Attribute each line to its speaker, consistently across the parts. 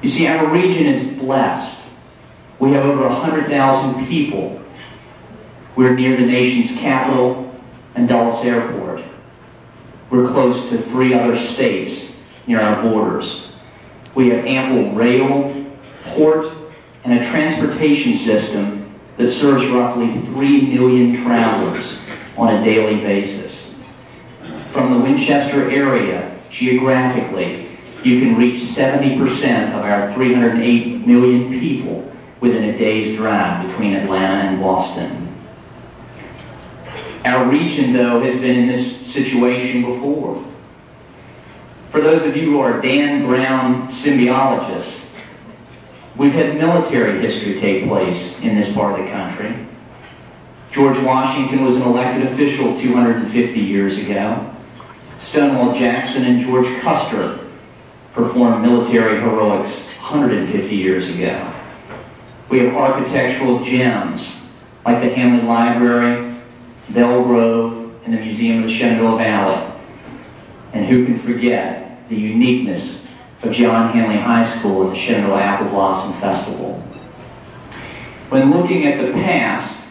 Speaker 1: You see, our region is blessed. We have over 100,000 people. We're near the nation's capital and Dulles Airport. We're close to 3 other states near our borders. We have ample rail, port, and a transportation system that serves roughly 3 million travelers on a daily basis. From the Winchester area, geographically, you can reach 70% of our 308 million people within a day's drive between Atlanta and Boston. Our region, though, has been in this situation before. For those of you who are Dan Brown symbiologists, we've had military history take place in this part of the country. George Washington was an elected official 250 years ago. Stonewall Jackson and George Custer performed military heroics 150 years ago. We have architectural gems like the Hamlin Library, Bell Grove, and the Museum of the Shenandoah Valley. And who can forget the uniqueness of John Hanley High School and the Shenandoah Apple Blossom Festival. When looking at the past,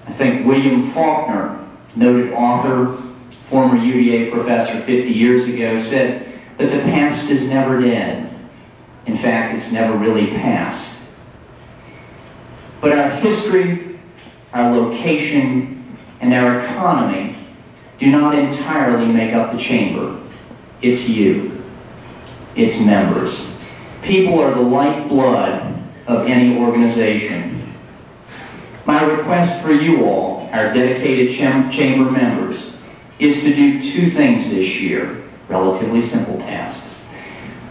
Speaker 1: I think William Faulkner, noted author, former UVA professor 50 years ago, said that the past is never dead. In fact, it's never really past. But our history, our location, and our economy do not entirely make up the chamber. It's you. It's members. People are the lifeblood of any organization. My request for you all, our dedicated chamber members, is to do 2 things this year, relatively simple tasks.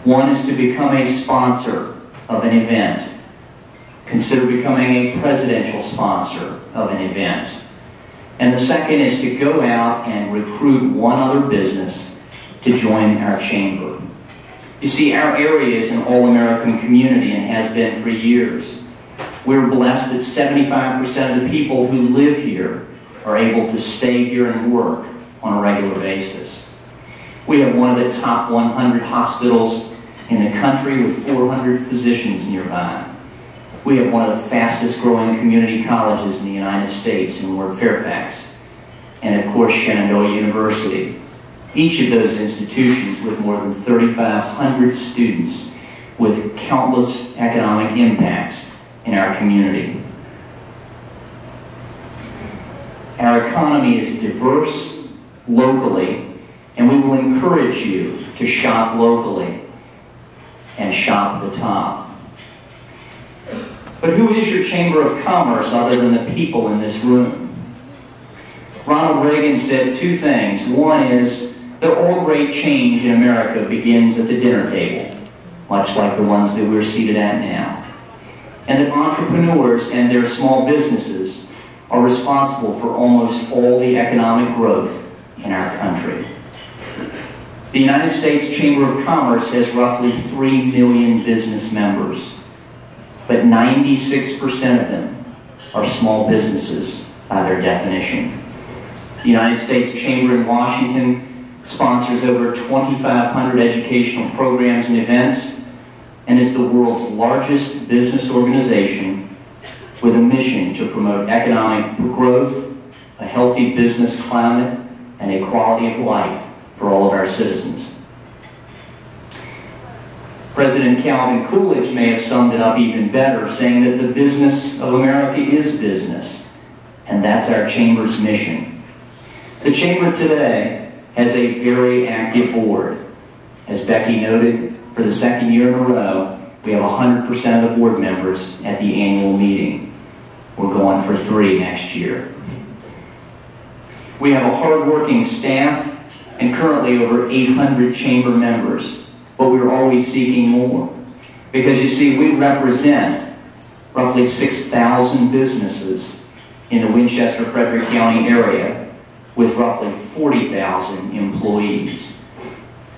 Speaker 1: One is to become a sponsor of an event. Consider becoming a presidential sponsor of an event. And the second is to go out and recruit one other business to join our chamber. You see, our area is an all-American community and has been for years. We're blessed that 75% of the people who live here are able to stay here and work on a regular basis. We have one of the top 100 hospitals in the country with 400 physicians nearby. We have one of the fastest growing community colleges in the United States in Ward Fairfax. And of course, Shenandoah University. Each of those institutions with more than 3,500 students with countless economic impacts in our community. Our economy is diverse locally, and we will encourage you to shop locally and shop at the top. But who is your Chamber of Commerce other than the people in this room? Ronald Reagan said 2 things. One is that all great change in America begins at the dinner table, much like the ones that we're seated at now. And that entrepreneurs and their small businesses are responsible for almost all the economic growth in our country. The United States Chamber of Commerce has roughly 3 million business members. But 96% of them are small businesses by their definition. The United States Chamber in Washington sponsors over 2,500 educational programs and events and is the world's largest business organization with a mission to promote economic growth, a healthy business climate, and a quality of life for all of our citizens. President Calvin Coolidge may have summed it up even better, saying that the business of America is business, and that's our Chamber's mission. The Chamber today has a very active board. As Becky noted, for the 2nd year in a row, we have 100% of the board members at the annual meeting. We're going for 3 next year. We have a hard-working staff and currently over 800 Chamber members. But we're always seeking more. Because you see, we represent roughly 6,000 businesses in the Winchester-Frederick County area with roughly 40,000 employees.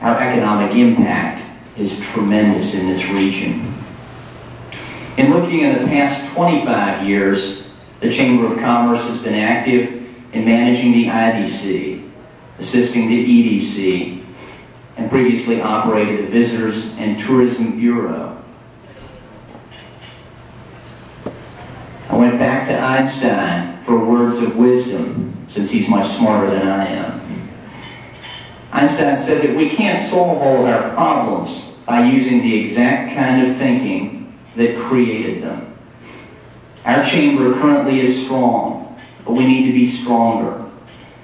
Speaker 1: Our economic impact is tremendous in this region. In looking at the past 25 years, the Chamber of Commerce has been active in managing the IDC, assisting the EDC, and previously operated the Visitors and Tourism Bureau. I went back to Einstein for words of wisdom, since he's much smarter than I am. Einstein said that we can't solve all of our problems by using the exact kind of thinking that created them. Our chamber currently is strong, but we need to be stronger.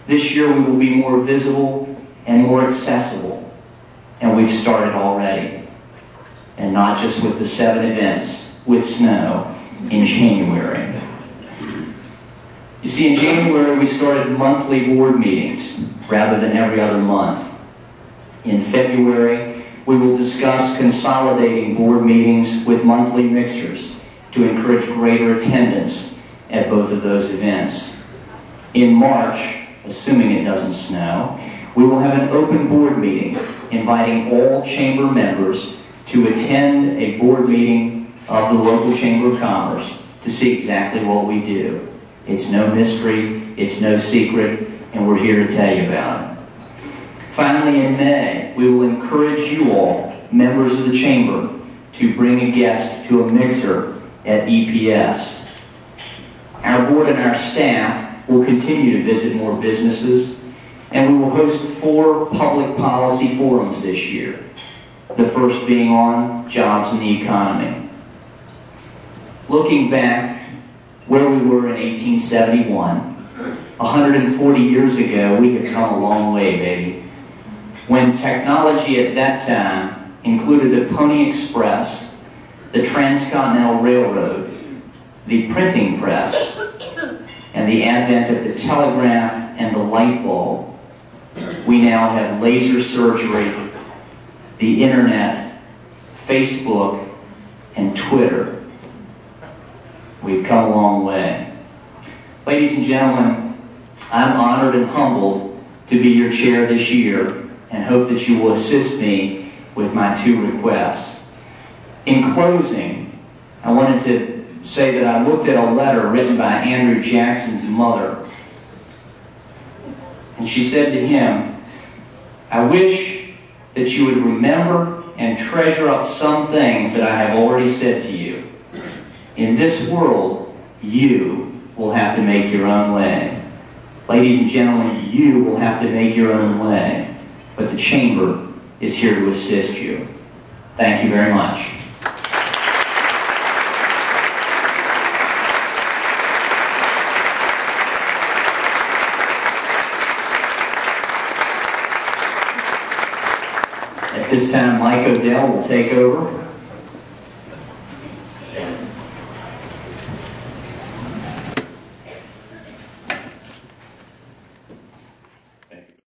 Speaker 1: This year we will be more visible and more accessible, and we've started already. And not just with the 7 events with snow in January. You see, in January we started monthly board meetings rather than every other month. In February, we will discuss consolidating board meetings with monthly mixers to encourage greater attendance at both of those events. In March, assuming it doesn't snow, we will have an open board meeting inviting all chamber members to attend a board meeting of the local Chamber of Commerce to see exactly what we do. It's no mystery, it's no secret, and we're here to tell you about it. Finally, in May, we will encourage you all, members of the Chamber, to bring a guest to a mixer at EPS. Our board and our staff will continue to visit more businesses, and we will host 4 public policy forums this year, the first being on jobs and the economy. Looking back where we were in 1871, 140 years ago, we have come a long way, baby. When technology at that time included the Pony Express, the Transcontinental Railroad, the printing press, and the advent of the telegraph and the light bulb, we now have laser surgery, the internet, Facebook, and Twitter. We've come a long way. Ladies and gentlemen, I'm honored and humbled to be your chair this year and hope that you will assist me with my 2 requests. In closing, I wanted to say that I looked at a letter written by Andrew Jackson's mother, and she said to him, "I wish that you would remember and treasure up some things that I have already said to you. In this world, you will have to make your own way." Ladies and gentlemen, you will have to make your own way, but the Chamber is here to assist you. Thank you very much. At this time, Mike Odell will take over.